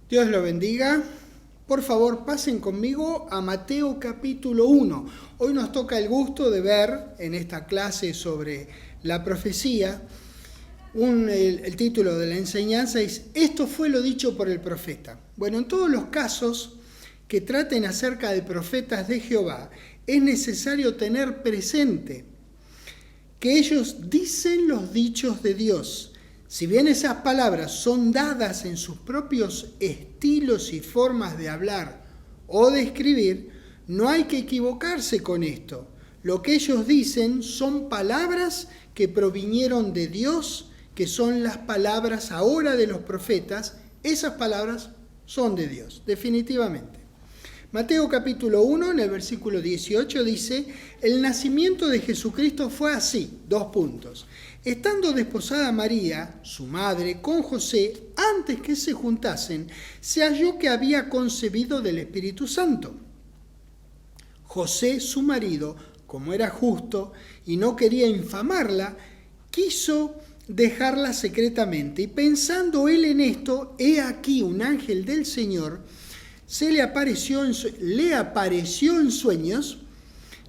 Dios lo bendiga. Por favor, pasen conmigo a Mateo capítulo 1. Hoy nos toca el gusto de ver en esta clase sobre la profecía, el título de la enseñanza es «Esto fue lo dicho por el profeta». Bueno, en todos los casos que traten acerca de profetas de Jehová, es necesario tener presente que ellos dicen los dichos de Dios. Si bien esas palabras son dadas en sus propios estilos y formas de hablar o de escribir, no hay que equivocarse con esto. Lo que ellos dicen son palabras que provinieron de Dios, que son las palabras ahora de los profetas. Esas palabras son de Dios, definitivamente. Mateo capítulo 1, en el versículo 18 dice: el nacimiento de Jesucristo fue así, : Estando desposada María, su madre, con José, antes que se juntasen, se halló que había concebido del Espíritu Santo. José, su marido, como era justo y no quería infamarla, quiso dejarla secretamente. Y pensando él en esto, he aquí un ángel del Señor le apareció en sueños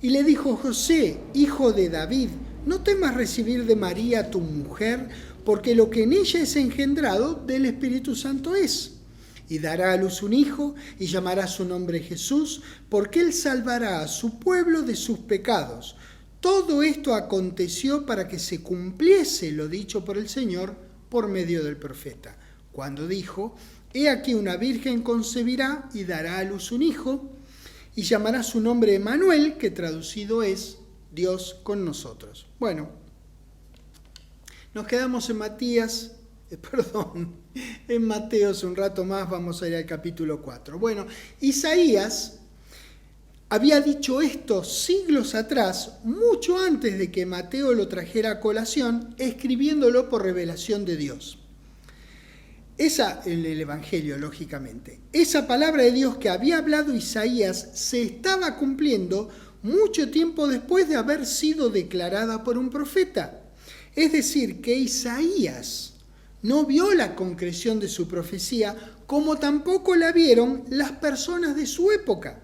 y le dijo: José, hijo de David, no temas recibir de María tu mujer, porque lo que en ella es engendrado del Espíritu Santo es. Y dará a luz un hijo, y llamará su nombre Jesús, porque él salvará a su pueblo de sus pecados. Todo esto aconteció para que se cumpliese lo dicho por el Señor por medio del profeta, cuando dijo: he aquí una virgen concebirá y dará a luz un hijo, y llamará su nombre Emmanuel, que traducido es Dios con nosotros. Bueno, nos quedamos en Mateo un rato más, vamos a ir al capítulo 4. Bueno, Isaías había dicho esto siglos atrás, mucho antes de que Mateo lo trajera a colación, escribiéndolo por revelación de Dios. En el Evangelio, lógicamente. Esa palabra de Dios que había hablado Isaías se estaba cumpliendo mucho tiempo después de haber sido declarada por un profeta. Es decir, que Isaías no vio la concreción de su profecía, como tampoco la vieron las personas de su época.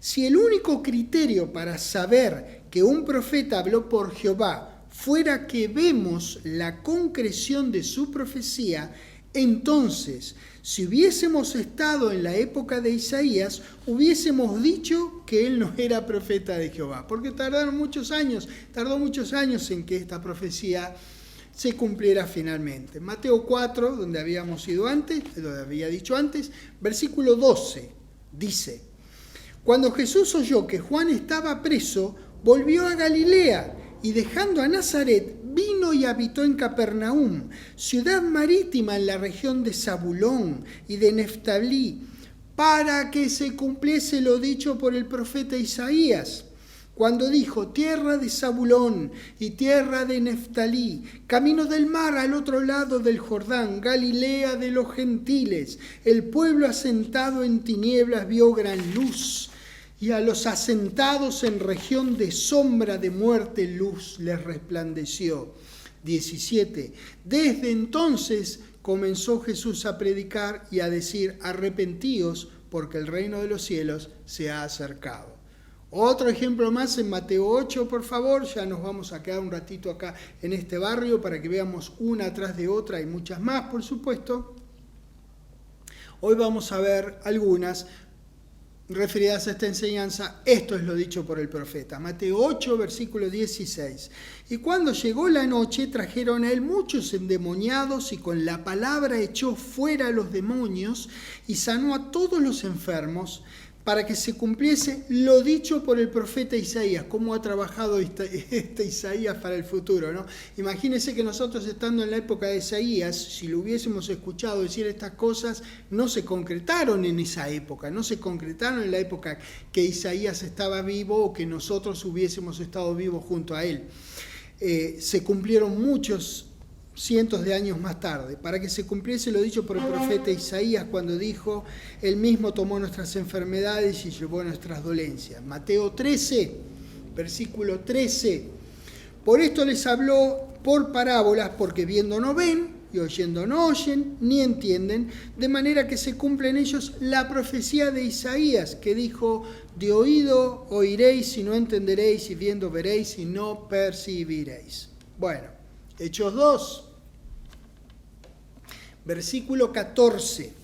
Si el único criterio para saber que un profeta habló por Jehová fuera que vemos la concreción de su profecía, entonces, si hubiésemos estado en la época de Isaías, hubiésemos dicho que él no era profeta de Jehová, porque tardó muchos años en que esta profecía se cumpliera finalmente. Mateo 4, donde había dicho antes, versículo 12, dice: cuando Jesús oyó que Juan estaba preso, volvió a Galilea, y dejando a Nazaret, vino y habitó en Capernaum, ciudad marítima en la región de Zabulón y de Neftalí, para que se cumpliese lo dicho por el profeta Isaías, cuando dijo: tierra de Zabulón y tierra de Neftalí, camino del mar al otro lado del Jordán, Galilea de los gentiles, el pueblo asentado en tinieblas vio gran luz, y a los asentados en región de sombra de muerte luz les resplandeció. 17. Desde entonces comenzó Jesús a predicar y a decir: arrepentíos, porque el reino de los cielos se ha acercado. Otro ejemplo más en Mateo 8, por favor. Ya nos vamos a quedar un ratito acá en este barrio para que veamos una atrás de otra. Hay muchas más, por supuesto. Hoy vamos a ver algunas referidas a esta enseñanza. Esto es lo dicho por el profeta. Mateo 8, versículo 16. Y cuando llegó la noche, trajeron a él muchos endemoniados, y con la palabra echó fuera a los demonios, y sanó a todos los enfermos, para que se cumpliese lo dicho por el profeta Isaías. ¿Cómo ha trabajado este Isaías para el futuro, ¿no? Imagínense que nosotros, estando en la época de Isaías, si lo hubiésemos escuchado decir estas cosas, no se concretaron en esa época, no se concretaron en la época que Isaías estaba vivo o que nosotros hubiésemos estado vivos junto a él. Se cumplieron muchos cientos de años más tarde, para que se cumpliese lo dicho por el profeta Isaías cuando dijo: él mismo tomó nuestras enfermedades y llevó nuestras dolencias. Mateo 13, versículo 13. Por esto les habló por parábolas, porque viendo no ven, y oyendo no oyen, ni entienden, de manera que se cumple en ellos la profecía de Isaías, que dijo, de oído oiréis y no entenderéis, y viendo veréis y no percibiréis. Bueno, Hechos 2, versículo 14.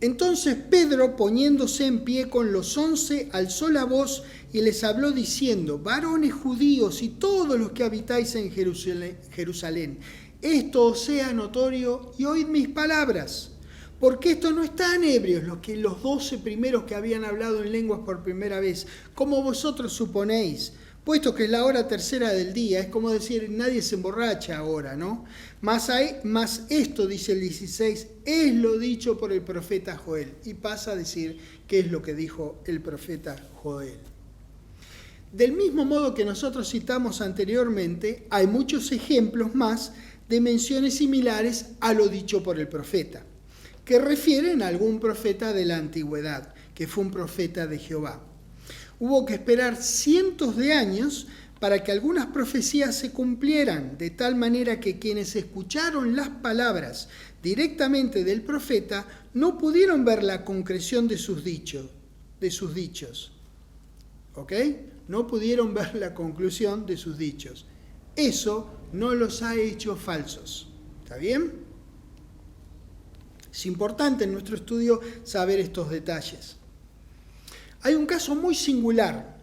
Entonces Pedro, poniéndose en pie con los 11, alzó la voz y les habló diciendo, varones judíos y todos los que habitáis en Jerusalén, esto os sea notorio y oíd mis palabras, porque estos no están ebrios, los 12 primeros que habían hablado en lenguas por primera vez, como vosotros suponéis, puesto que es la hora tercera del día, es como decir, nadie se emborracha ahora, ¿no? Mas esto, dice el 16, es lo dicho por el profeta Joel. Y pasa a decir qué es lo que dijo el profeta Joel. Del mismo modo que nosotros citamos anteriormente, hay muchos ejemplos más de menciones similares a lo dicho por el profeta, que refieren a algún profeta de la antigüedad, que fue un profeta de Jehová. Hubo que esperar cientos de años para que algunas profecías se cumplieran, de tal manera que quienes escucharon las palabras directamente del profeta no pudieron ver la concreción de sus dichos. ¿Ok? No pudieron ver la conclusión de sus dichos. Eso no los ha hecho falsos. ¿Está bien? Es importante en nuestro estudio saber estos detalles. Hay un caso muy singular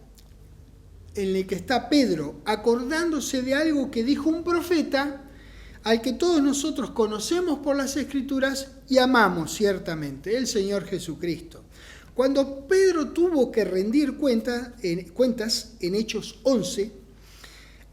en el que está Pedro acordándose de algo que dijo un profeta al que todos nosotros conocemos por las Escrituras y amamos ciertamente, el Señor Jesucristo. Cuando Pedro tuvo que rendir cuentas en Hechos 11,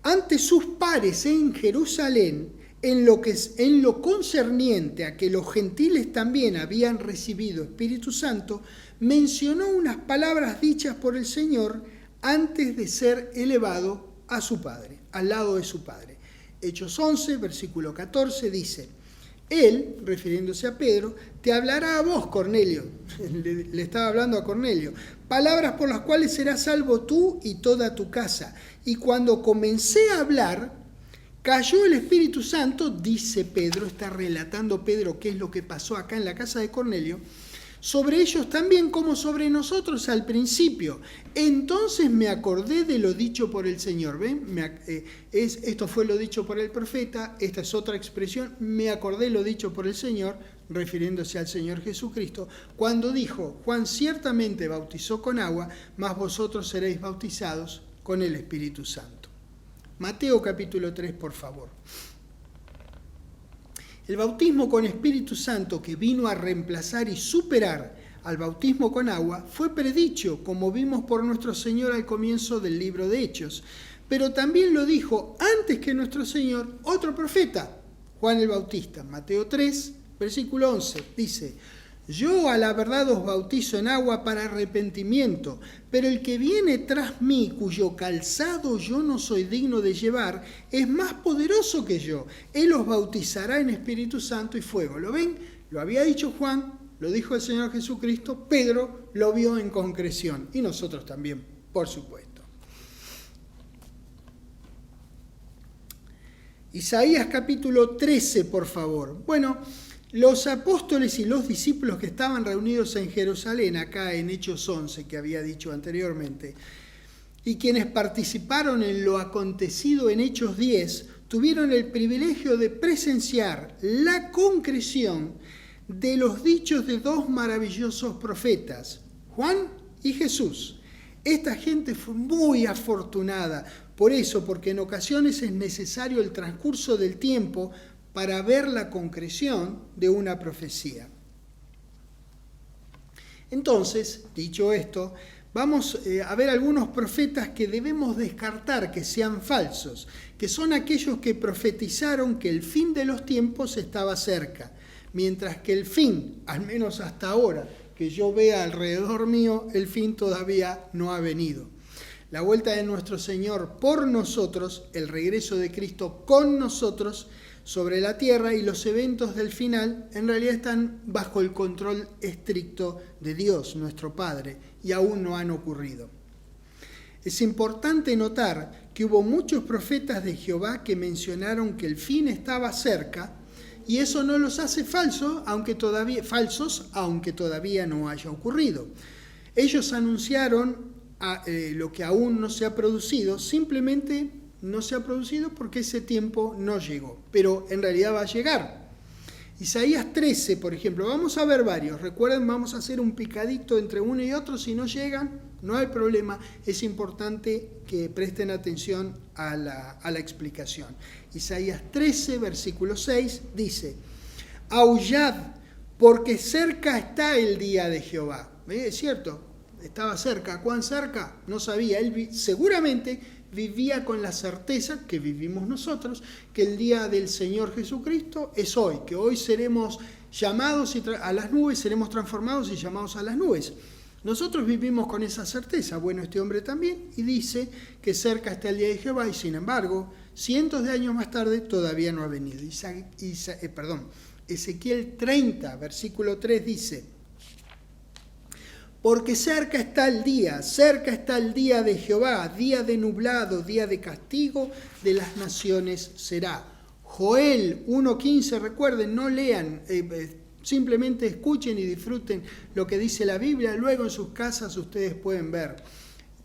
ante sus pares en Jerusalén, en lo concerniente a que los gentiles también habían recibido Espíritu Santo, mencionó unas palabras dichas por el Señor antes de ser elevado a su Padre, al lado de su Padre. Hechos 11, versículo 14 dice, Él, refiriéndose a Pedro, te hablará a vos, Cornelio, le estaba hablando a Cornelio, palabras por las cuales serás salvo tú y toda tu casa. Y cuando comencé a hablar, cayó el Espíritu Santo, dice Pedro, está relatando Pedro qué es lo que pasó acá en la casa de Cornelio, sobre ellos también como sobre nosotros al principio. Entonces me acordé de lo dicho por el Señor. ¿Ven? Esto fue lo dicho por el profeta, esta es otra expresión, me acordé lo dicho por el Señor, refiriéndose al Señor Jesucristo, cuando dijo, Juan ciertamente bautizó con agua, mas vosotros seréis bautizados con el Espíritu Santo. Mateo capítulo 3, por favor. El bautismo con Espíritu Santo, que vino a reemplazar y superar al bautismo con agua, fue predicho, como vimos por nuestro Señor al comienzo del libro de Hechos. Pero también lo dijo antes que nuestro Señor otro profeta, Juan el Bautista. Mateo 3, versículo 11, dice, yo a la verdad os bautizo en agua para arrepentimiento, pero el que viene tras mí, cuyo calzado yo no soy digno de llevar, es más poderoso que yo. Él os bautizará en Espíritu Santo y fuego. ¿Lo ven? Lo había dicho Juan, lo dijo el Señor Jesucristo, Pedro lo vio en concreción y nosotros también, por supuesto. Isaías capítulo 13, por favor. Bueno, los apóstoles y los discípulos que estaban reunidos en Jerusalén, acá en Hechos 11, que había dicho anteriormente, y quienes participaron en lo acontecido en Hechos 10, tuvieron el privilegio de presenciar la concreción de los dichos de dos maravillosos profetas, Juan y Jesús. Esta gente fue muy afortunada, porque en ocasiones es necesario el transcurso del tiempo para ver la concreción de una profecía. Entonces, dicho esto, vamos a ver algunos profetas que debemos descartar que sean falsos, que son aquellos que profetizaron que el fin de los tiempos estaba cerca, mientras que el fin, al menos hasta ahora, que yo vea alrededor mío, el fin todavía no ha venido. La vuelta de nuestro Señor por nosotros, el regreso de Cristo con nosotros, sobre la tierra y los eventos del final en realidad están bajo el control estricto de Dios, nuestro Padre, y aún no han ocurrido. Es importante notar que hubo muchos profetas de Jehová que mencionaron que el fin estaba cerca y eso no los hace falsos, aunque todavía no haya ocurrido. Ellos anunciaron lo que aún no se ha producido, simplemente no se ha producido porque ese tiempo no llegó, pero en realidad va a llegar. Isaías 13, por ejemplo, vamos a ver varios. Recuerden, vamos a hacer un picadito entre uno y otro. Si no llegan, no hay problema. Es importante que presten atención a la explicación. Isaías 13, versículo 6, dice: aullad, porque cerca está el día de Jehová. Es cierto, estaba cerca. ¿Cuán cerca? No sabía. Él seguramente vivía con la certeza que vivimos nosotros, que el día del Señor Jesucristo es hoy, que hoy seremos llamados a las nubes, seremos transformados y llamados a las nubes. Nosotros vivimos con esa certeza. Bueno, este hombre también, y dice que cerca está el día de Jehová, y sin embargo, cientos de años más tarde todavía no ha venido. Ezequiel 30, versículo 3 dice: porque cerca está el día de Jehová, día de nublado, día de castigo de las naciones será. Joel 1:15, recuerden, no lean, simplemente escuchen y disfruten lo que dice la Biblia, luego en sus casas ustedes pueden ver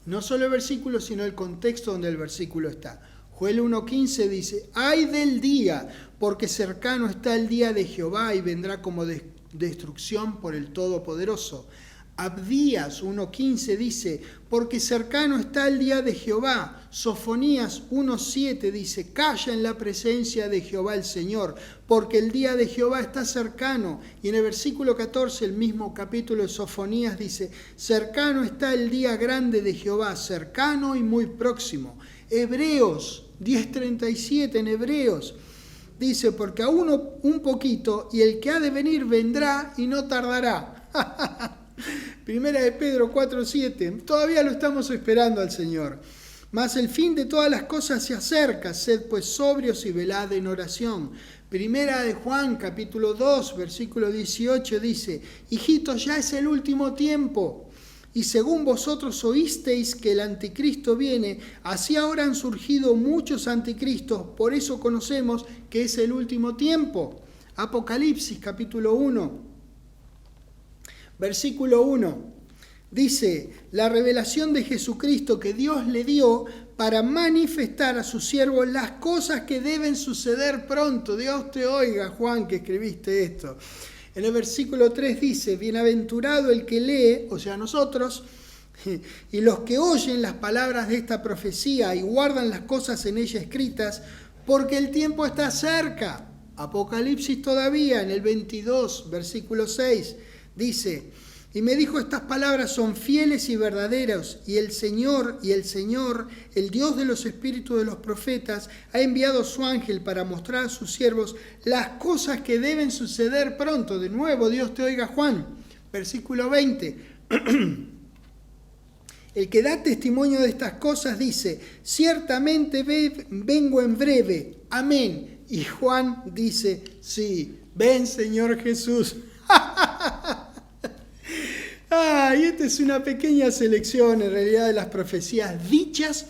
no solo el versículo, sino el contexto donde el versículo está. Joel 1:15 dice: ay del día, porque cercano está el día de Jehová y vendrá como destrucción por el Todopoderoso. Abdías 1:15 dice: porque cercano está el día de Jehová. Sofonías 1:7 dice: calla en la presencia de Jehová el Señor, porque el día de Jehová está cercano. Y en el versículo 14, el mismo capítulo de Sofonías dice: cercano está el día grande de Jehová, cercano y muy próximo. Hebreos 10:37, en Hebreos dice: porque aún un poquito, y el que ha de venir vendrá y no tardará. Primera de Pedro 4:7, todavía lo estamos esperando al Señor. Mas el fin de todas las cosas se acerca, sed pues sobrios y velad en oración. Primera de Juan capítulo 2, versículo 18 dice: hijitos, ya es el último tiempo. Y según vosotros oísteis que el anticristo viene, así ahora han surgido muchos anticristos, por eso conocemos que es el último tiempo. Apocalipsis capítulo 1. Versículo 1, dice: la revelación de Jesucristo que Dios le dio para manifestar a sus siervos las cosas que deben suceder pronto. Dios te oiga, Juan, que escribiste esto. En el versículo 3 dice: bienaventurado el que lee, o sea nosotros, y los que oyen las palabras de esta profecía y guardan las cosas en ella escritas, porque el tiempo está cerca. Apocalipsis todavía, en el 22, versículo 6, dice: y me dijo, estas palabras son fieles y verdaderas, y el Señor, el Dios de los espíritus de los profetas, ha enviado a su ángel para mostrar a sus siervos las cosas que deben suceder pronto. De nuevo, Dios te oiga, Juan. Versículo 20. El que da testimonio de estas cosas dice: ciertamente vengo en breve. Amén. Y Juan dice: sí, ven, Señor Jesús. Y esta es una pequeña selección en realidad de las profecías dichas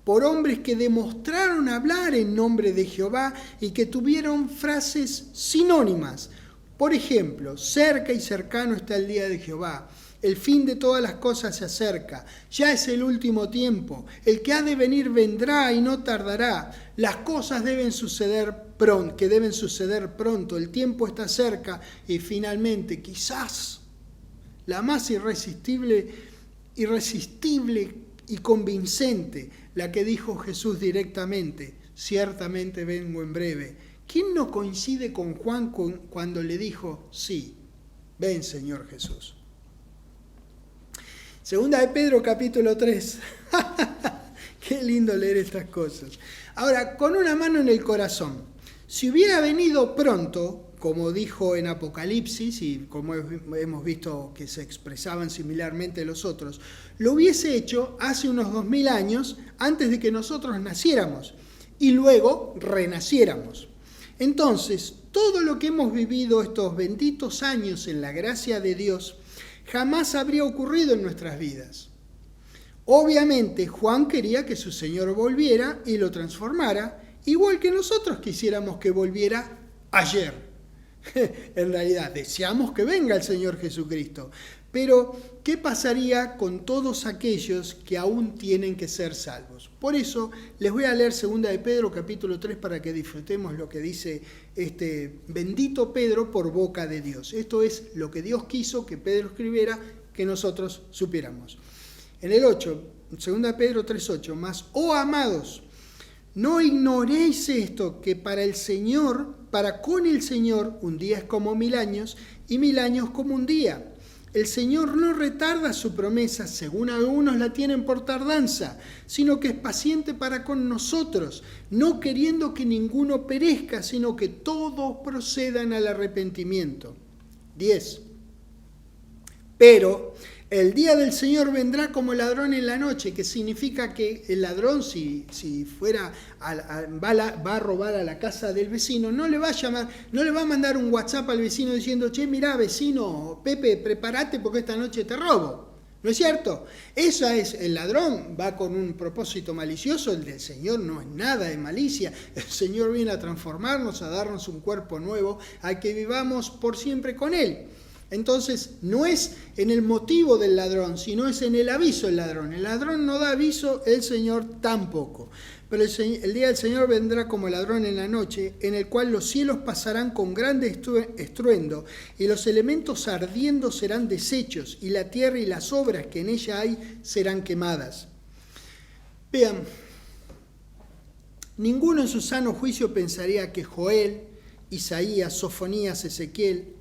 por hombres que demostraron hablar en nombre de Jehová y que tuvieron frases sinónimas. Por ejemplo, cerca y cercano está el día de Jehová. El fin de todas las cosas se acerca. Ya es el último tiempo. El que ha de venir vendrá y no tardará. Las cosas deben suceder pronto. El tiempo está cerca. Y finalmente, quizás, la más irresistible y convincente, la que dijo Jesús directamente: ciertamente vengo en breve. ¿Quién no coincide con Juan cuando le dijo: sí, ven, Señor Jesús? Segunda de Pedro capítulo 3. Qué lindo leer estas cosas. Ahora, con una mano en el corazón, si hubiera venido pronto, como dijo en Apocalipsis y como hemos visto que se expresaban similarmente los otros, lo hubiese hecho hace unos 2000 años antes de que nosotros naciéramos y luego renaciéramos. Entonces, todo lo que hemos vivido estos benditos años en la gracia de Dios jamás habría ocurrido en nuestras vidas. Obviamente, Juan quería que su Señor volviera y lo transformara, igual que nosotros quisiéramos que volviera ayer. En realidad, deseamos que venga el Señor Jesucristo. Pero, ¿qué pasaría con todos aquellos que aún tienen que ser salvos? Por eso, les voy a leer 2 de Pedro, capítulo 3, para que disfrutemos lo que dice este bendito Pedro por boca de Dios. Esto es lo que Dios quiso que Pedro escribiera, que nosotros supiéramos. En el 8, 2 de Pedro 3:8, mas, oh amados, no ignoréis esto, que para con el Señor, un día es como 1000 años, y 1000 años como un día. El Señor no retarda su promesa, según algunos la tienen por tardanza, sino que es paciente para con nosotros, no queriendo que ninguno perezca, sino que todos procedan al arrepentimiento. 10. Pero el día del Señor vendrá como ladrón en la noche, que significa que el ladrón, si fuera va a robar a la casa del vecino, no le va a mandar un WhatsApp al vecino diciendo, che, mirá, vecino, Pepe, prepárate porque esta noche te robo. ¿No es cierto? Esa es, el ladrón va con un propósito malicioso, el del Señor no es nada de malicia. El Señor viene a transformarnos, a darnos un cuerpo nuevo, a que vivamos por siempre con Él. Entonces, no es en el motivo del ladrón, sino es en el aviso del ladrón. El ladrón no da aviso, el Señor tampoco. Pero el día del Señor vendrá como ladrón en la noche, en el cual los cielos pasarán con grande estruendo, y los elementos ardiendo serán deshechos, y la tierra y las obras que en ella hay serán quemadas. Vean, ninguno en su sano juicio pensaría que Joel, Isaías, Sofonías, Ezequiel,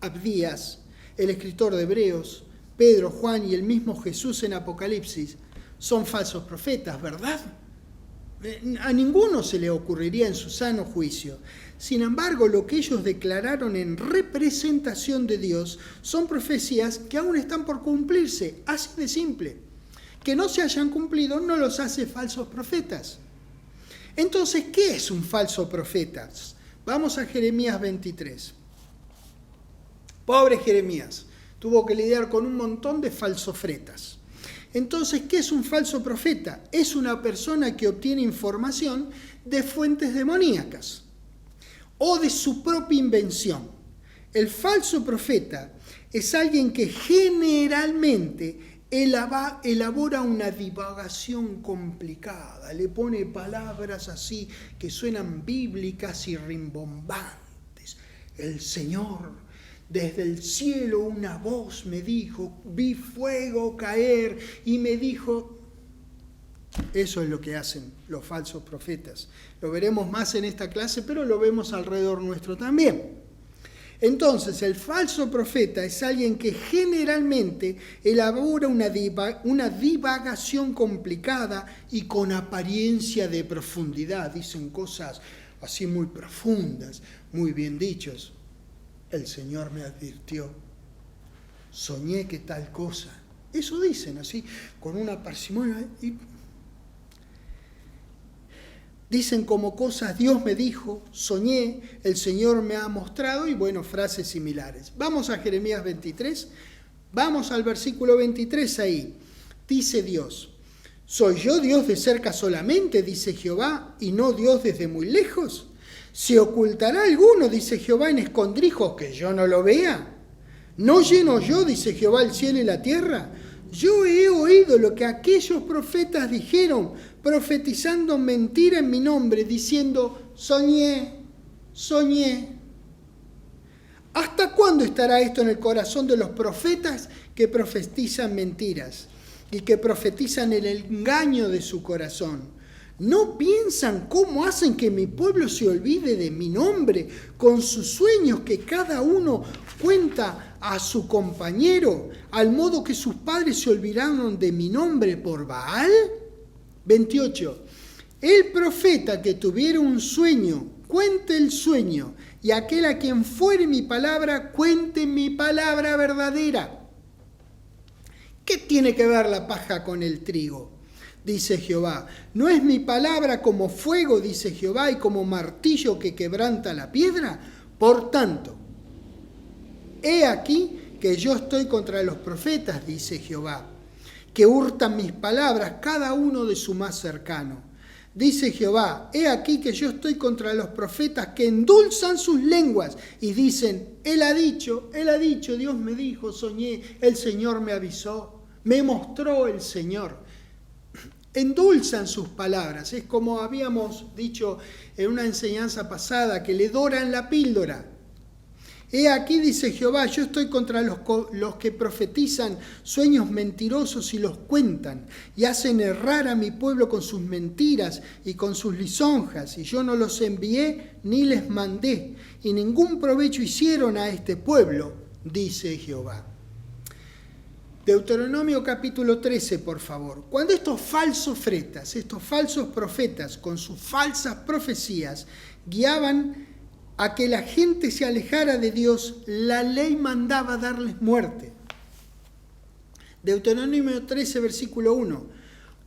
Abdías, el escritor de Hebreos, Pedro, Juan y el mismo Jesús en Apocalipsis son falsos profetas, ¿verdad? A ninguno se le ocurriría en su sano juicio. Sin embargo, lo que ellos declararon en representación de Dios son profecías que aún están por cumplirse, así de simple. Que no se hayan cumplido no los hace falsos profetas. Entonces, ¿qué es un falso profeta? Vamos a Jeremías 23. Pobre Jeremías, tuvo que lidiar con un montón de falsofretas. Entonces, ¿qué es un falso profeta? Es una persona que obtiene información de fuentes demoníacas o de su propia invención. El falso profeta es alguien que generalmente elabora una divagación complicada, le pone palabras así que suenan bíblicas y rimbombantes. El Señor... Desde el cielo una voz me dijo, vi fuego caer y me dijo... Eso es lo que hacen los falsos profetas. Lo veremos más en esta clase, pero lo vemos alrededor nuestro también. Entonces, el falso profeta es alguien que generalmente elabora una divagación complicada y con apariencia de profundidad. Dicen cosas así muy profundas, muy bien dichos. El Señor me advirtió, soñé que tal cosa. Eso dicen así, con una parsimonia. Y dicen como cosas, Dios me dijo, soñé, el Señor me ha mostrado, y bueno, frases similares. Vamos a Jeremías 23, vamos al versículo 23 ahí. Dice Dios, ¿soy yo Dios de cerca solamente, dice Jehová, y no Dios desde muy lejos? ¿Se ocultará alguno, dice Jehová, en escondrijos que yo no lo vea? ¿No lleno yo, dice Jehová, el cielo y la tierra? Yo he oído lo que aquellos profetas dijeron, profetizando mentira en mi nombre, diciendo, soñé, soñé. ¿Hasta cuándo estará esto en el corazón de los profetas que profetizan mentiras y que profetizan el engaño de su corazón? ¿No piensan cómo hacen que mi pueblo se olvide de mi nombre con sus sueños que cada uno cuenta a su compañero, al modo que sus padres se olvidaron de mi nombre por Baal? 28. El profeta que tuviera un sueño, cuente el sueño, y aquel a quien fuere mi palabra, cuente mi palabra verdadera. ¿Qué tiene que ver la paja con el trigo? Dice Jehová, ¿no es mi palabra como fuego, dice Jehová, y como martillo que quebranta la piedra? Por tanto, he aquí que yo estoy contra los profetas, dice Jehová, que hurtan mis palabras cada uno de su más cercano. Dice Jehová, he aquí que yo estoy contra los profetas que endulzan sus lenguas y dicen, Él ha dicho, Dios me dijo, soñé, el Señor me avisó, me mostró el Señor. Endulzan sus palabras, es como habíamos dicho en una enseñanza pasada, que le doran la píldora. He aquí, dice Jehová, yo estoy contra los que profetizan sueños mentirosos y los cuentan, y hacen errar a mi pueblo con sus mentiras y con sus lisonjas, y yo no los envié ni les mandé, y ningún provecho hicieron a este pueblo, dice Jehová. Deuteronomio capítulo 13, por favor. Cuando estos falsos profetas, con sus falsas profecías, guiaban a que la gente se alejara de Dios, la ley mandaba darles muerte. Deuteronomio 13, versículo 1.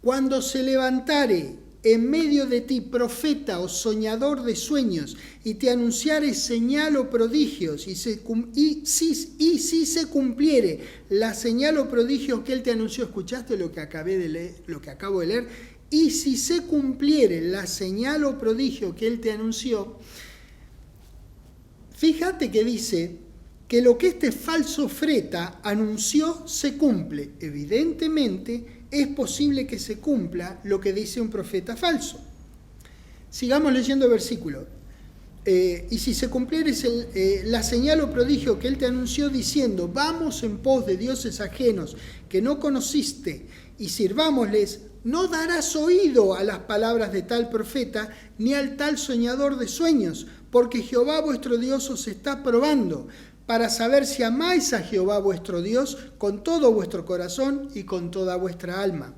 Cuando se levantare en medio de ti profeta o soñador de sueños, y te anunciare señal o prodigios, y si se cumpliere la señal o prodigio que él te anunció, ¿escuchaste lo que acabo de leer? Y si se cumpliere la señal o prodigio que él te anunció, fíjate que dice que lo que este falso profeta anunció se cumple. Evidentemente es posible que se cumpla lo que dice un profeta falso. Sigamos leyendo el versículo. Y si se cumpliere la señal o prodigio que él te anunció diciendo, vamos en pos de dioses ajenos que no conociste y sirvámosles, no darás oído a las palabras de tal profeta ni al tal soñador de sueños, porque Jehová vuestro Dios os está probando, para saber si amáis a Jehová vuestro Dios con todo vuestro corazón y con toda vuestra alma.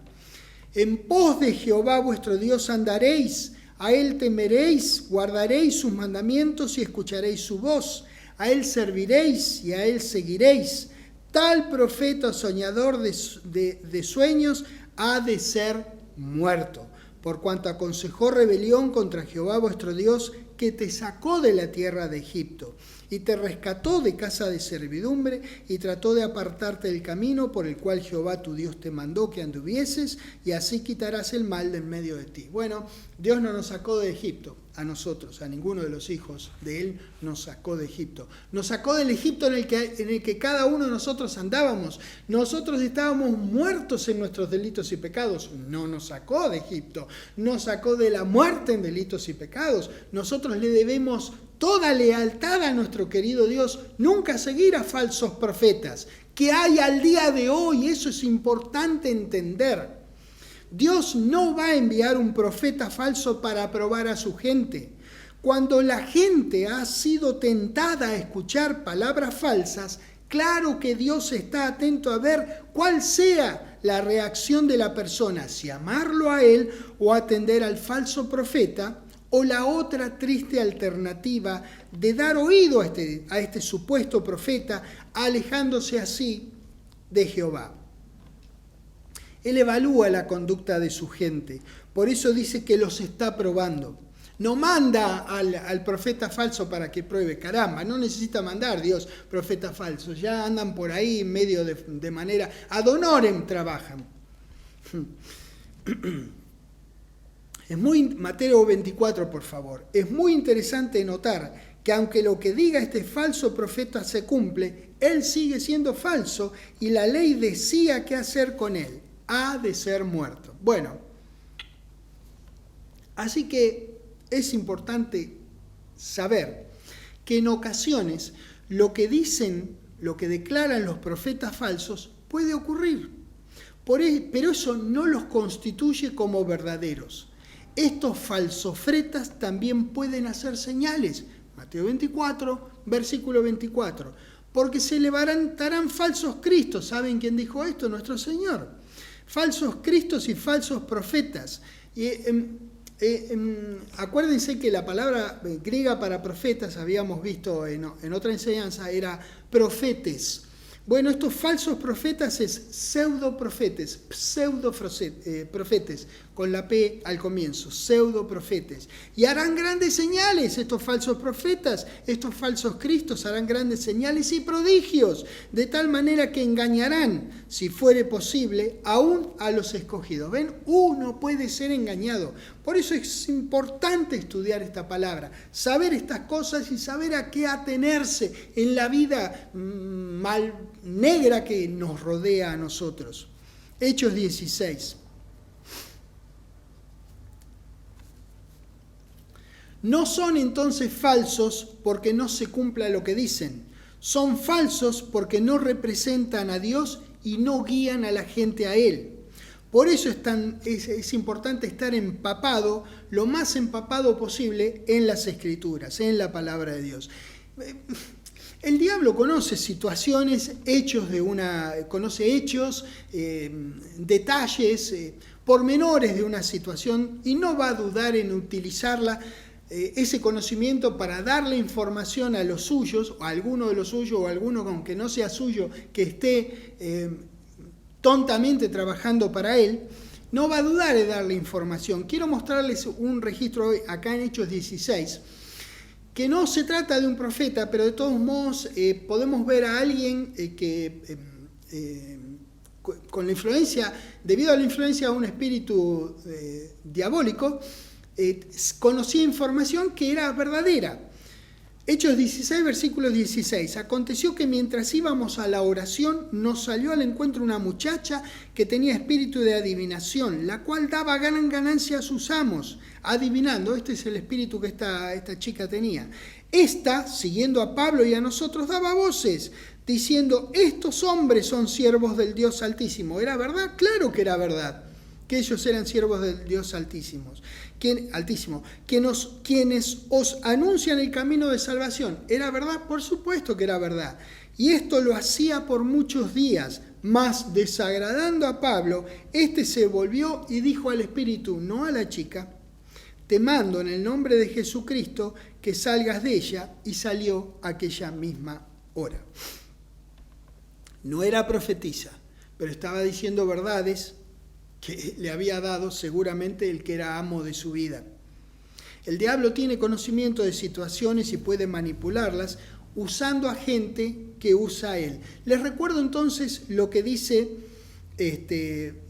En pos de Jehová vuestro Dios andaréis, a él temeréis, guardaréis sus mandamientos y escucharéis su voz, a él serviréis y a él seguiréis. Tal profeta soñador de sueños ha de ser muerto, por cuanto aconsejó rebelión contra Jehová vuestro Dios, que te sacó de la tierra de Egipto, y te rescató de casa de servidumbre, y trató de apartarte del camino por el cual Jehová tu Dios te mandó que anduvieses, y así quitarás el mal de en medio de ti. Bueno, Dios no nos sacó de Egipto, a nosotros, a ninguno de los hijos de Él nos sacó de Egipto. Nos sacó del Egipto en el que cada uno de nosotros andábamos. Nosotros estábamos muertos en nuestros delitos y pecados. No nos sacó de Egipto, nos sacó de la muerte en delitos y pecados. Nosotros le debemos toda lealtad a nuestro querido Dios, nunca seguir a falsos profetas, que hay al día de hoy. Eso es importante entender. Dios no va a enviar un profeta falso para probar a su gente. Cuando la gente ha sido tentada a escuchar palabras falsas, claro que Dios está atento a ver cuál sea la reacción de la persona, si amarlo a él o atender al falso profeta, o la otra triste alternativa de dar oído a este supuesto profeta, alejándose así de Jehová. Él evalúa la conducta de su gente, por eso dice que los está probando. No manda al profeta falso para que pruebe, caramba, no necesita mandar Dios profetas falsos, ya andan por ahí en medio de manera, ad honorem trabajan. Mateo 24, por favor. Es muy interesante notar que aunque lo que diga este falso profeta se cumple, él sigue siendo falso y la ley decía qué hacer con él. Ha de ser muerto. Bueno, así que es importante saber que en ocasiones lo que dicen, lo que declaran los profetas falsos puede ocurrir, pero eso no los constituye como verdaderos. Estos falsofretas también pueden hacer señales. Mateo 24, versículo 24. Porque se levantarán falsos cristos. ¿Saben quién dijo esto? Nuestro Señor. Falsos cristos y falsos profetas. Acuérdense que la palabra griega para profetas, habíamos visto en otra enseñanza, era profetes. Bueno, estos falsos profetas es pseudoprofetes, con la P al comienzo, pseudoprofetes. Y harán grandes señales estos falsos profetas, estos falsos cristos harán grandes señales y prodigios, de tal manera que engañarán, si fuere posible, aún a los escogidos. ¿Ven? Uno puede ser engañado. Por eso es importante estudiar esta palabra, saber estas cosas y saber a qué atenerse en la vida negra que nos rodea a nosotros. Hechos 16. No son entonces falsos porque no se cumpla lo que dicen. Son falsos porque no representan a Dios y no guían a la gente a Él. Por eso es importante estar empapado, lo más empapado posible en las Escrituras, en la palabra de Dios. El diablo conoce situaciones, conoce hechos, detalles, pormenores de una situación y no va a dudar en utilizarla, ese conocimiento para darle información a los suyos, o a alguno de los suyos, o a alguno aunque no sea suyo, que esté tontamente trabajando para él, no va a dudar en darle información. Quiero mostrarles un registro hoy, acá en Hechos 16, que no se trata de un profeta, pero de todos modos podemos ver a alguien que con la influencia, debido a la influencia de un espíritu diabólico, conocía información que era verdadera. Hechos 16, versículo 16. Aconteció que mientras íbamos a la oración, nos salió al encuentro una muchacha que tenía espíritu de adivinación, la cual daba gran ganancia a sus amos, adivinando. Este es el espíritu que esta chica tenía. Esta, siguiendo a Pablo y a nosotros, daba voces, diciendo, estos hombres son siervos del Dios Altísimo. ¿Era verdad? Claro que era verdad, que ellos eran siervos del Dios Altísimo. Quienes os anuncian el camino de salvación. ¿Era verdad? Por supuesto que era verdad. Y esto lo hacía por muchos días, mas desagradando a Pablo, éste se volvió y dijo al espíritu, no a la chica, te mando en el nombre de Jesucristo que salgas de ella, y salió aquella misma hora. No era profetisa, pero estaba diciendo verdades que le había dado seguramente el que era amo de su vida. El diablo tiene conocimiento de situaciones y puede manipularlas usando a gente que usa a él. Les recuerdo entonces lo que dice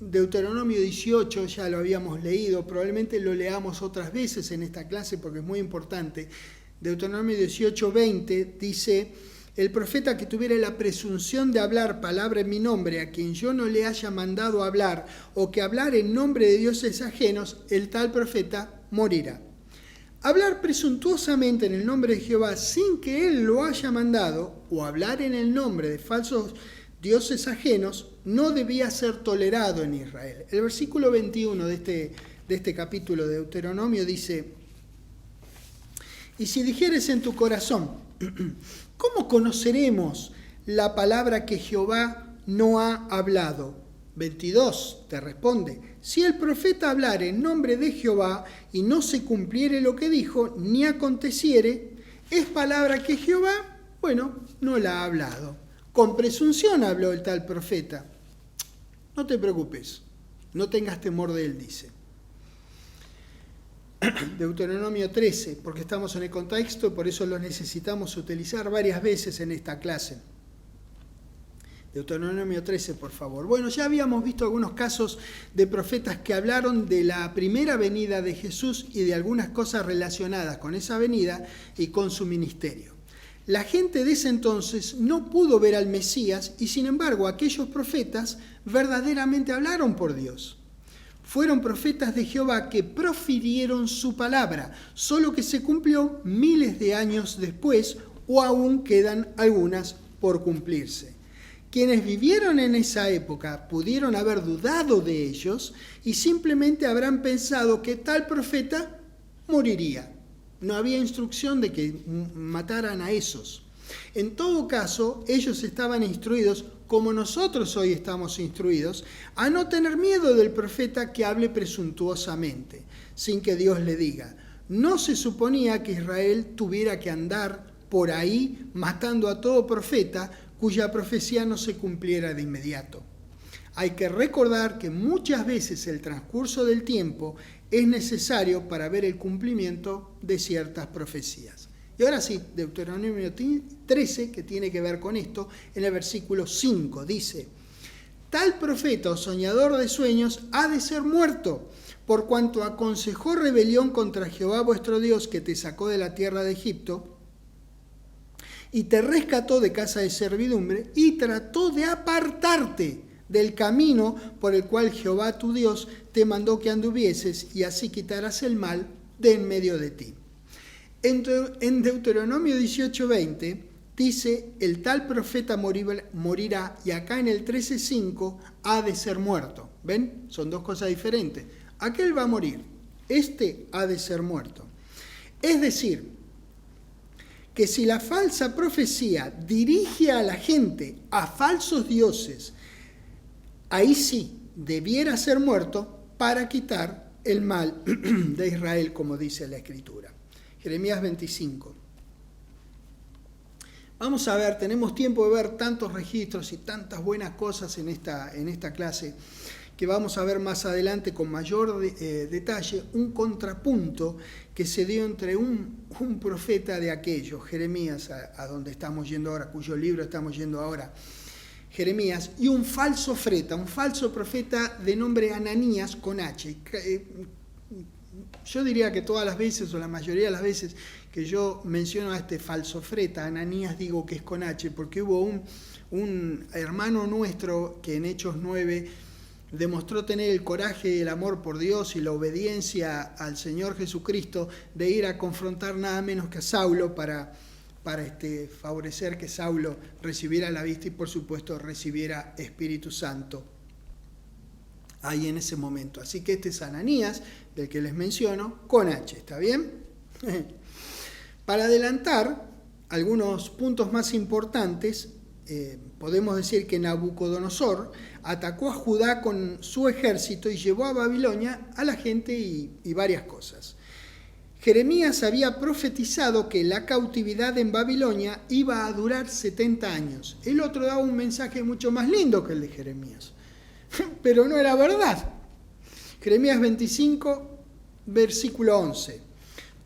Deuteronomio 18, ya lo habíamos leído, probablemente lo leamos otras veces en esta clase porque es muy importante. Deuteronomio 18, 20 dice, el profeta que tuviera la presunción de hablar palabra en mi nombre, a quien yo no le haya mandado hablar, o que hablar en nombre de dioses ajenos, el tal profeta morirá. Hablar presuntuosamente en el nombre de Jehová sin que él lo haya mandado, o hablar en el nombre de falsos dioses ajenos, no debía ser tolerado en Israel. El versículo 21 de este capítulo de Deuteronomio dice, y si dijeres en tu corazón, ¿cómo conoceremos la palabra que Jehová no ha hablado? 22 te responde, si el profeta hablare en nombre de Jehová y no se cumpliere lo que dijo, ni aconteciere, es palabra que Jehová, no la ha hablado. Con presunción habló el tal profeta. No te preocupes, no tengas temor de él, dice. Deuteronomio 13, porque estamos en el contexto, por eso lo necesitamos utilizar varias veces en esta clase. Deuteronomio 13, por favor. Bueno, ya habíamos visto algunos casos de profetas que hablaron de la primera venida de Jesús y de algunas cosas relacionadas con esa venida y con su ministerio. La gente de ese entonces no pudo ver al Mesías y sin embargo aquellos profetas verdaderamente hablaron por Dios. Fueron profetas de Jehová que profirieron su palabra, solo que se cumplió miles de años después o aún quedan algunas por cumplirse. Quienes vivieron en esa época pudieron haber dudado de ellos y simplemente habrán pensado que tal profeta moriría. No había instrucción de que mataran a esos. En todo caso, ellos estaban instruidos, como nosotros hoy estamos instruidos, a no tener miedo del profeta que hable presuntuosamente, sin que Dios le diga. No se suponía que Israel tuviera que andar por ahí matando a todo profeta, cuya profecía no se cumpliera de inmediato. Hay que recordar que muchas veces el transcurso del tiempo es necesario para ver el cumplimiento de ciertas profecías. Y ahora sí, Deuteronomio 13, que tiene que ver con esto, en el versículo 5 dice: tal profeta o soñador de sueños ha de ser muerto, por cuanto aconsejó rebelión contra Jehová vuestro Dios, que te sacó de la tierra de Egipto y te rescató de casa de servidumbre, y trató de apartarte del camino por el cual Jehová tu Dios te mandó que anduvieses, y así quitarás el mal de en medio de ti. En Deuteronomio 18:20 dice: el tal profeta morirá, y acá en el 13:5 ha de ser muerto. ¿Ven? Son dos cosas diferentes. Aquel va a morir, este ha de ser muerto. Es decir, que si la falsa profecía dirige a la gente a falsos dioses, ahí sí debiera ser muerto para quitar el mal de Israel, como dice la Escritura. Jeremías 25. Vamos a ver, tenemos tiempo de ver tantos registros y tantas buenas cosas en esta clase, que vamos a ver más adelante con mayor detalle un contrapunto que se dio entre un profeta de aquellos, Jeremías, a donde estamos yendo ahora, cuyo libro estamos yendo ahora, Jeremías, y un falso profeta de nombre Ananías con H. Yo diría que todas las veces, o la mayoría de las veces que yo menciono a este falso profeta, Ananías, digo que es con H, porque hubo un hermano nuestro que en Hechos 9 demostró tener el coraje y el amor por Dios y la obediencia al Señor Jesucristo de ir a confrontar nada menos que a Saulo para favorecer que Saulo recibiera la vista y por supuesto recibiera Espíritu Santo ahí en ese momento. Así que este es Ananías, del que les menciono, con H, ¿está bien? Para adelantar algunos puntos más importantes, podemos decir que Nabucodonosor atacó a Judá con su ejército y llevó a Babilonia a la gente y varias cosas. Jeremías había profetizado que la cautividad en Babilonia iba a durar 70 años. El otro daba un mensaje mucho más lindo que el de Jeremías, pero no era verdad. Jeremías 25, versículo 11.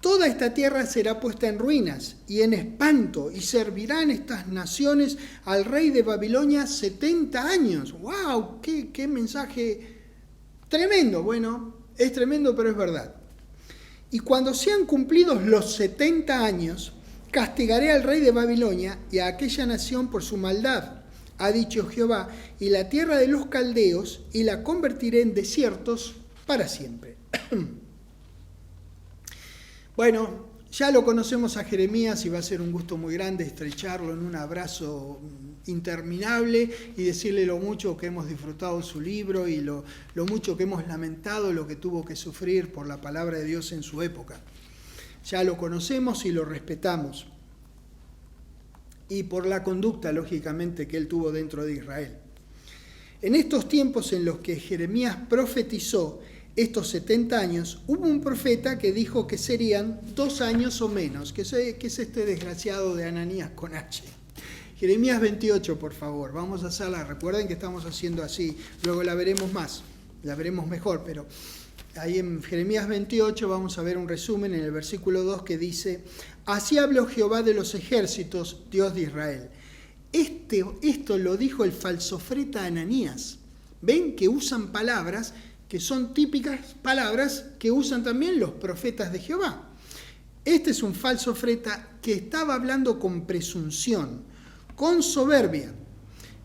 Toda esta tierra será puesta en ruinas y en espanto, y servirán estas naciones al rey de Babilonia 70 años. ¡Wow! ¡Qué mensaje tremendo! Bueno, es tremendo, pero es verdad. Y cuando sean cumplidos los 70 años, castigaré al rey de Babilonia y a aquella nación por su maldad, ha dicho Jehová, y la tierra de los caldeos, y la convertiré en desiertos para siempre. Bueno, ya lo conocemos a Jeremías y va a ser un gusto muy grande estrecharlo en un abrazo interminable y decirle lo mucho que hemos disfrutado su libro y lo mucho que hemos lamentado lo que tuvo que sufrir por la palabra de Dios en su época. Ya lo conocemos y lo respetamos. Y por la conducta, lógicamente, que él tuvo dentro de Israel. En estos tiempos en los que Jeremías profetizó estos 70 años, hubo un profeta que dijo que serían 2 años o menos, que es este desgraciado de Ananías con H. Jeremías 28, por favor, vamos a hacerla, recuerden que estamos haciendo así, luego la veremos más, la veremos mejor, pero ahí en Jeremías 28 vamos a ver un resumen en el versículo 2 que dice: así habló Jehová de los ejércitos, Dios de Israel. Esto lo dijo el falsofreta Ananías. ¿Ven que usan palabras que son típicas palabras que usan también los profetas de Jehová? Este es un falso profeta que estaba hablando con presunción, con soberbia.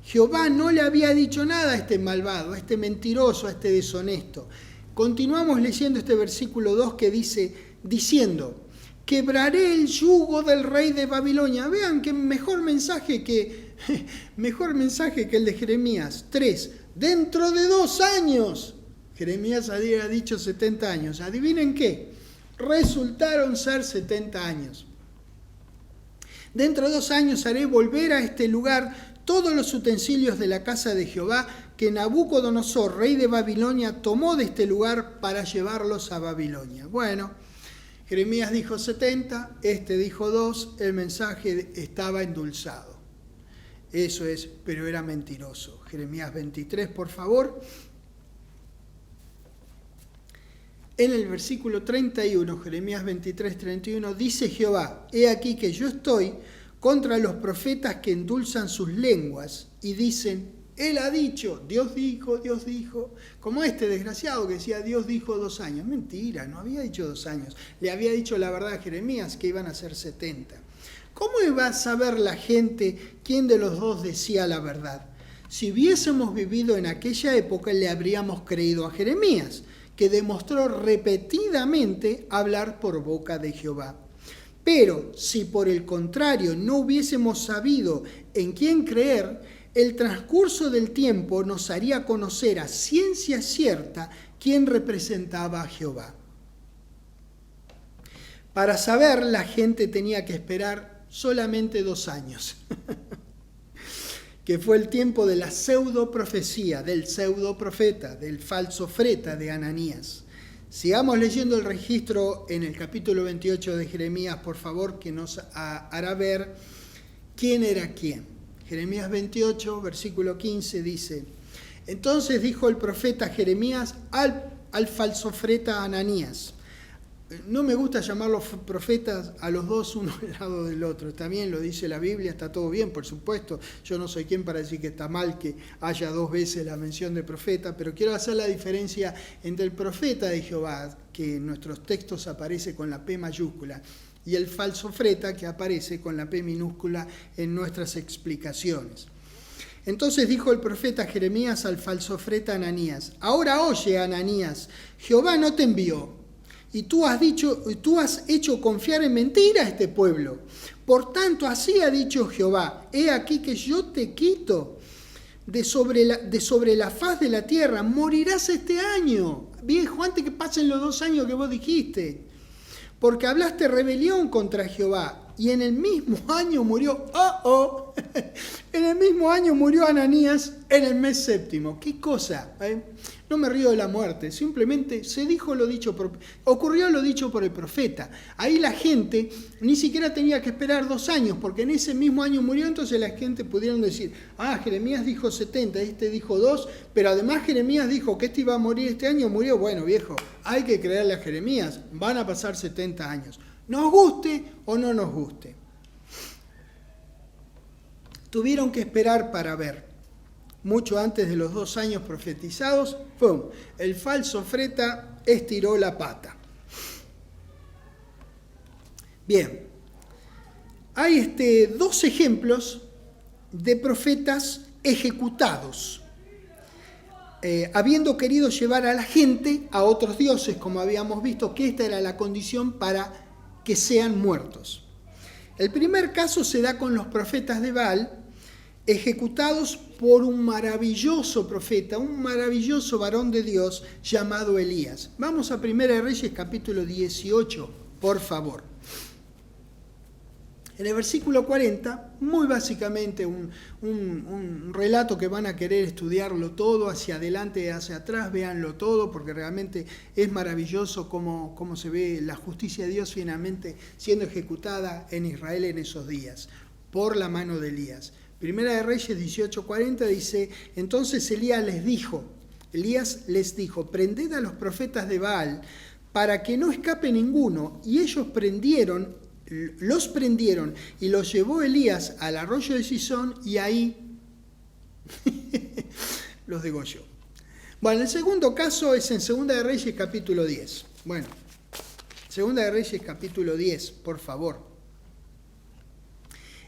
Jehová no le había dicho nada a este malvado, a este mentiroso, a este deshonesto. Continuamos leyendo este versículo 2 que dice, diciendo: quebraré el yugo del rey de Babilonia. Vean qué mejor mensaje que el de Jeremías. 3. Dentro de 2 años. Jeremías había dicho 70 años. ¿Adivinen qué? Resultaron ser 70 años. Dentro de 2 años haré volver a este lugar todos los utensilios de la casa de Jehová que Nabucodonosor, rey de Babilonia, tomó de este lugar para llevarlos a Babilonia. Bueno, Jeremías dijo 70, este dijo 2, el mensaje estaba endulzado. Eso es, pero era mentiroso. Jeremías 23, por favor. En el versículo 31, Jeremías 23, 31, dice Jehová: he aquí que yo estoy contra los profetas que endulzan sus lenguas y dicen: él ha dicho, Dios dijo, como este desgraciado que decía Dios dijo 2 años. Mentira, no había dicho 2 años. Le había dicho la verdad a Jeremías que iban a ser 70. ¿Cómo iba a saber la gente quién de los dos decía la verdad? Si hubiésemos vivido en aquella época, le habríamos creído a Jeremías, que demostró repetidamente hablar por boca de Jehová. Pero si por el contrario no hubiésemos sabido en quién creer, el transcurso del tiempo nos haría conocer a ciencia cierta quién representaba a Jehová. Para saber, la gente tenía que esperar solamente 2 años, que fue el tiempo de la pseudoprofecía, del pseudoprofeta, del falso profeta de Ananías. Sigamos leyendo el registro en el capítulo 28 de Jeremías, por favor, que nos hará ver quién era quién. Jeremías 28, versículo 15 dice: entonces dijo el profeta Jeremías al falso profeta Ananías. No me gusta llamar los profetas a los dos uno al lado del otro. También lo dice la Biblia, está todo bien, por supuesto. Yo no soy quien para decir que está mal que haya 2 veces la mención de profeta, pero quiero hacer la diferencia entre el profeta de Jehová, que en nuestros textos aparece con la P mayúscula, y el falso profeta, que aparece con la P minúscula en nuestras explicaciones. Entonces dijo el profeta Jeremías al falso profeta Ananías: ahora oye, Ananías, Jehová no te envió. Y tú has hecho confiar en mentira a este pueblo. Por tanto, así ha dicho Jehová: he aquí que yo te quito de sobre la faz de la tierra. Morirás este año, viejo, antes que pasen los 2 años que vos dijiste. Porque hablaste rebelión contra Jehová. Y en el mismo año murió, en el mismo año murió Ananías en el mes 7. ¿Qué cosa? No me río de la muerte, simplemente ocurrió lo dicho por el profeta. Ahí la gente ni siquiera tenía que esperar 2 años, porque en ese mismo año murió. Entonces la gente pudieron decir: Jeremías dijo 70, este dijo 2, pero además Jeremías dijo que este iba a morir este año, murió. Bueno, viejo, hay que creerle a Jeremías, van a pasar 70 años. Nos guste o no nos guste. Tuvieron que esperar para ver. Mucho antes de los 2 años profetizados, ¡pum!, el falso profeta estiró la pata. Bien, hay 2 ejemplos de profetas ejecutados, habiendo querido llevar a la gente a otros dioses, como habíamos visto que esta era la condición para que sean muertos. El primer caso se da con los profetas de Baal, ejecutados por un maravilloso profeta, un maravilloso varón de Dios llamado Elías. Vamos a 1 Reyes capítulo 18, por favor. En el versículo 40, muy básicamente un relato que van a querer estudiarlo todo, hacia adelante y hacia atrás, véanlo todo, porque realmente es maravilloso cómo se ve la justicia de Dios finalmente siendo ejecutada en Israel en esos días, por la mano de Elías. Primera de Reyes 18:40 dice: entonces Elías les dijo: prended a los profetas de Baal para que no escape ninguno. Y ellos los prendieron y los llevó Elías al arroyo de Cisón y ahí los degolló. Bueno, el segundo caso es en Segunda de Reyes capítulo 10. Bueno, Segunda de Reyes capítulo 10, por favor.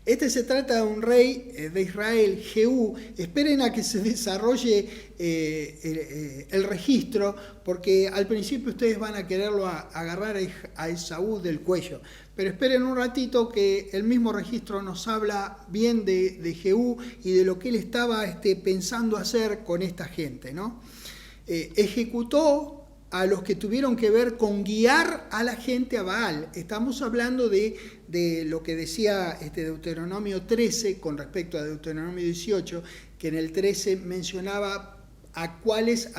Se trata de un rey de Israel, Jehú. Esperen a que se desarrolle el registro, porque al principio ustedes van a quererlo agarrar a Esaú del cuello. Pero esperen un ratito que el mismo registro nos habla bien de Jehú y de lo que él estaba pensando hacer con esta gente, ¿no? Ejecutó a los que tuvieron que ver con guiar a la gente a Baal. Estamos hablando de lo que decía Deuteronomio 13 con respecto a Deuteronomio 18, que en el 13 mencionaba a cuáles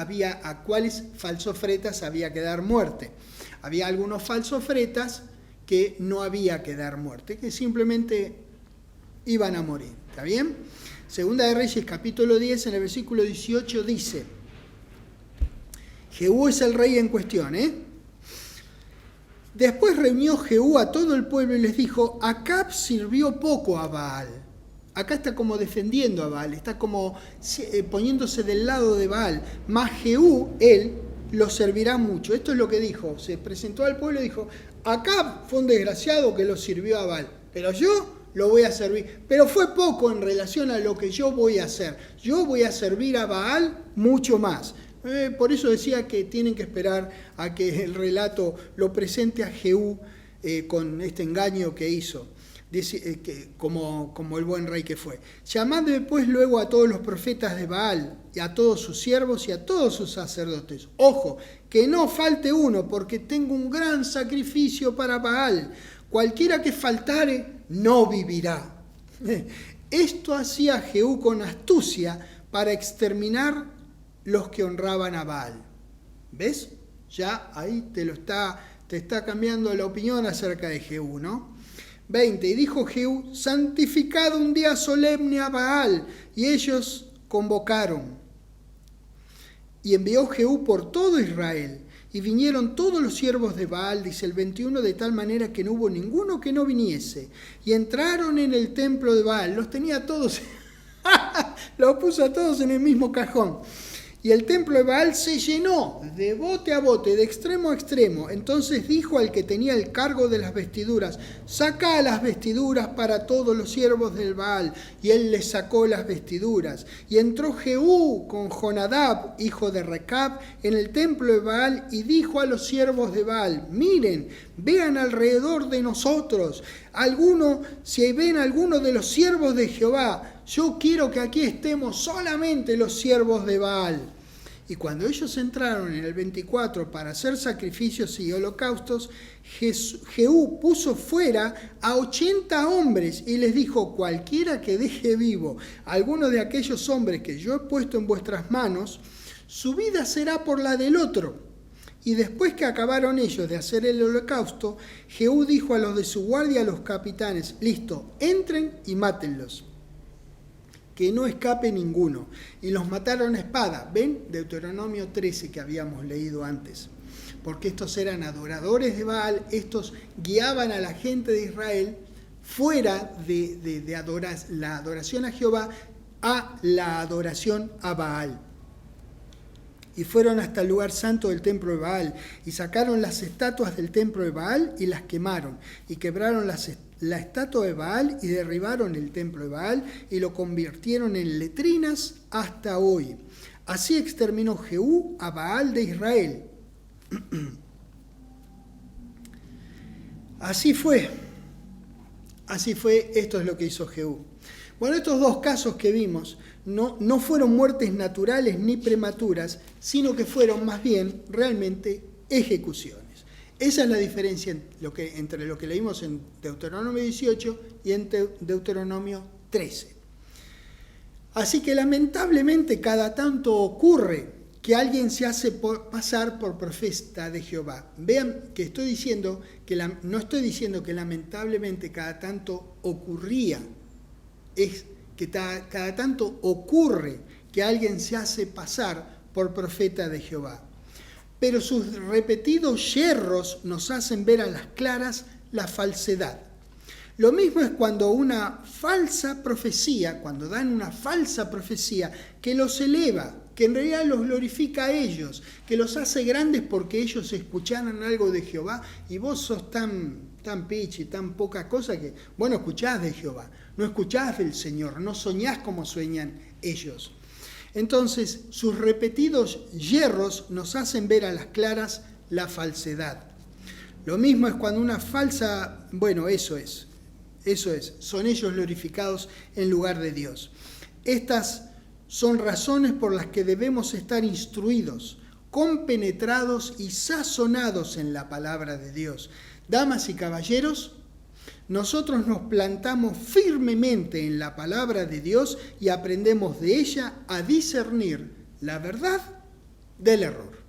falsos profetas había que dar muerte. Había algunos falsos profetas que no había que dar muerte, que simplemente iban a morir. ¿Está bien? Segunda de Reyes, capítulo 10, en el versículo 18 dice, Jehú es el rey en cuestión, Después reunió Jehú a todo el pueblo y les dijo, Acab sirvió poco a Baal. Acá está como defendiendo a Baal, está como poniéndose del lado de Baal. Mas Jehú, él, lo servirá mucho. Esto es lo que dijo. Se presentó al pueblo y dijo, Acab fue un desgraciado que lo sirvió a Baal, pero yo lo voy a servir. Pero fue poco en relación a lo que yo voy a hacer. Yo voy a servir a Baal mucho más. Por eso decía que tienen que esperar a que el relato lo presente a Jehú con este engaño que hizo, como el buen rey que fue. Llamadme pues luego a todos los profetas de Baal, y a todos sus siervos y a todos sus sacerdotes. Ojo, que no falte uno, porque tengo un gran sacrificio para Baal. Cualquiera que faltare, no vivirá. Esto hacía Jehú con astucia para exterminar los que honraban a Baal. ¿Ves? Ya ahí te está cambiando la opinión acerca de Jehú, ¿no? 20. Y dijo Jehú, santificad un día solemne a Baal. Y ellos convocaron. Y envió Jehú por todo Israel. Y vinieron todos los siervos de Baal, dice el 21, de tal manera que no hubo ninguno que no viniese. Y entraron en el templo de Baal. Los tenía todos, los puso a todos en el mismo cajón. Y el templo de Baal se llenó de bote a bote, de extremo a extremo. Entonces dijo al que tenía el cargo de las vestiduras, saca las vestiduras para todos los siervos del Baal. Y él les sacó las vestiduras. Y entró Jehú con Jonadab, hijo de Recab, en el templo de Baal y dijo a los siervos de Baal, miren, vean alrededor de nosotros, si ven alguno de los siervos de Jehová, yo quiero que aquí estemos solamente los siervos de Baal. Y cuando ellos entraron en el 24 para hacer sacrificios y holocaustos, Jehú puso fuera a 80 hombres y les dijo, cualquiera que deje vivo a alguno de aquellos hombres que yo he puesto en vuestras manos, su vida será por la del otro. Y después que acabaron ellos de hacer el holocausto, Jehú dijo a los de su guardia, a los capitanes, listo, entren y mátenlos, que no escape ninguno. Y los mataron a espada. ¿Ven? Deuteronomio 13 que habíamos leído antes. Porque estos eran adoradores de Baal, estos guiaban a la gente de Israel fuera de la adoración a Jehová a la adoración a Baal. Y fueron hasta el lugar santo del templo de Baal, y sacaron las estatuas del templo de Baal y las quemaron, y quebraron la estatua de Baal y derribaron el templo de Baal y lo convirtieron en letrinas hasta hoy. Así exterminó Jehú a Baal de Israel. Así fue, esto es lo que hizo Jehú. Bueno, estos dos casos que vimos no fueron muertes naturales ni prematuras, sino que fueron más bien realmente ejecuciones. Esa es la diferencia entre lo que leímos en Deuteronomio 18 y en Deuteronomio 13. Así que lamentablemente cada tanto ocurre que alguien se hace pasar por profeta de Jehová. Vean que estoy diciendo no estoy diciendo que lamentablemente cada tanto ocurría, es que cada tanto ocurre que alguien se hace pasar por profeta de Jehová. Pero sus repetidos yerros nos hacen ver a las claras la falsedad. Lo mismo es cuando cuando dan una falsa profecía que los eleva, que en realidad los glorifica a ellos, que los hace grandes porque ellos escucharon algo de Jehová y vos sos tan pichi, tan poca cosa que vos no escuchás de Jehová, no escuchás del Señor, no soñás como sueñan ellos. Entonces, sus repetidos yerros nos hacen ver a las claras la falsedad. Lo mismo es cuando una falsa, eso es, son ellos glorificados en lugar de Dios. Estas son razones por las que debemos estar instruidos, compenetrados y sazonados en la palabra de Dios. Damas y caballeros, nosotros nos plantamos firmemente en la palabra de Dios y aprendemos de ella a discernir la verdad del error.